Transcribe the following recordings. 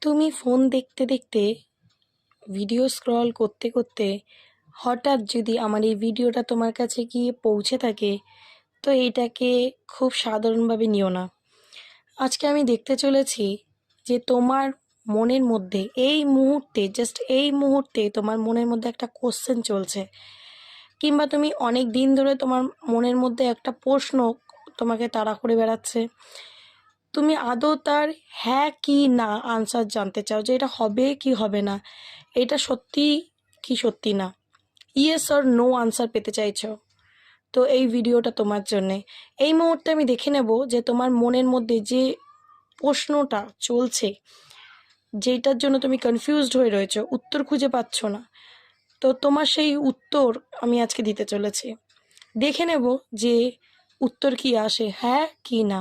তুমি ফোন দেখতে দেখতে ভিডিও স্ক্রল করতে করতে হঠাৎ যদি আমার এই ভিডিওটা তোমার কাছে গিয়ে পৌঁছে থাকে, তো এইটাকে খুব সাধারণভাবে নিও না। আজকে আমি দেখতে চলেছি যে তোমার মনের মধ্যে এই মুহূর্তে, জাস্ট এই মুহূর্তে তোমার মনের মধ্যে একটা কোশ্চেন চলছে, কিংবা তুমি অনেক দিন ধরে তোমার মনের মধ্যে একটা প্রশ্ন তোমাকে তাড়া করে বেড়াচ্ছে। তুমি আদৌ তার হ্যাঁ কি না আনসার জানতে চাও, যে এটা হবে কি হবে না, এটা সত্যি কি সত্যি না, ইয়েস অর নো আনসার পেতে চাইছো। তো এই ভিডিওটা তোমার জন্যে। এই মুহূর্তে আমি দেখে নেব যে তোমার মনের মধ্যে যে প্রশ্নটা চলছে, যেটার জন্য তুমি কনফিউজড হয়ে রয়েছো, উত্তর খুঁজে পাচ্ছ না, তো তোমার সেই উত্তর আমি আজকে দিতে চলেছি। দেখে নেব যে উত্তর কি আসে, হ্যাঁ কি না।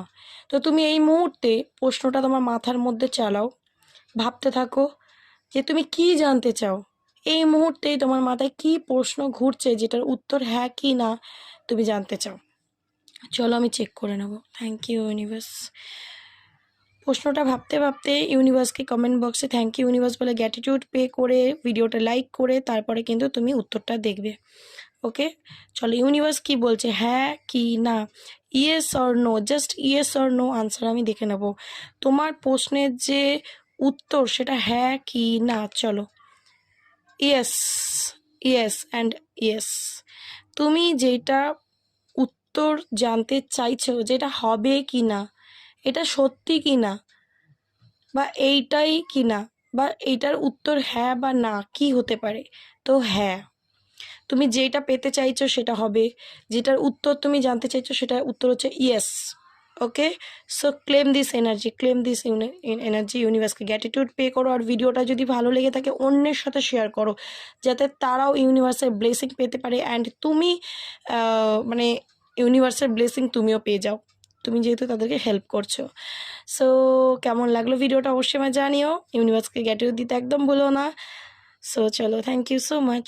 তো তুমি এই মুহূর্তে প্রশ্নটা তোমার মাথার মধ্যে চালাও, ভাবতে থাকো যে তুমি কি জানতে চাও। এই মুহূর্তেই তোমার মাথায় কি প্রশ্ন ঘুরছে যেটার উত্তর হ্যাঁ কি না তুমি জানতে চাও। চলো আমি চেক করে নেব। Thank you universe. প্রশ্নটা ভাবতে ভাবতে ইউনিভার্সকে কমেন্ট বক্সে থ্যাংক ইউ ইউনিভার্স বলে গ্র্যাটিটিউড পে করে ভিডিওটা লাইক করে তারপরে কিন্তু তুমি উত্তরটা দেখবে। ওকে, চলো ইউনিভার্স কি বলছে, হ্যাঁ কি না, yes or no, just yes or no answer আমি দেখে নেব। তোমার প্রশ্নের যে উত্তর সেটা হ্যাঁ কি না। চলো, ইয়েস, ইয়েস অ্যান্ড ইয়েস। তুমি যেটা উত্তর জানতে চাইছো, যেটা হবে কি না, এটা সত্যি কি না, বা এইটাই কি না, বা এইটার উত্তর হ্যাঁ বা না কি হতে পারে। তো হ্যাঁ, তুমি যেটা পেতে চাইছো সেটা হবে, যেটার উত্তর তুমি জানতে চাইছো সেটার উত্তর হচ্ছে yes. Okay, so claim this energy, claim this energy. ইউনিভার্সকে গ্র্যাটিটিউড পে করো, আর ভিডিওটা যদি ভালো লেগে থাকে অন্যের সাথে শেয়ার করো, যাতে তারাও ইউনিভার্সের ব্লেসিং পেতে পারে অ্যান্ড তুমি মানে ইউনিভার্সের ব্লেসিং তুমিও পেয়ে যাও, তুমি যেহেতু তাদেরকে হেল্প করছো। সো কেমন লাগলো ভিডিওটা অবশ্যই আমায় জানিও। ইউনিভার্সকে গ্র্যাটিটিউড দিতে একদম ভুলো না। সো চলো, থ্যাংক ইউ সো মাচ।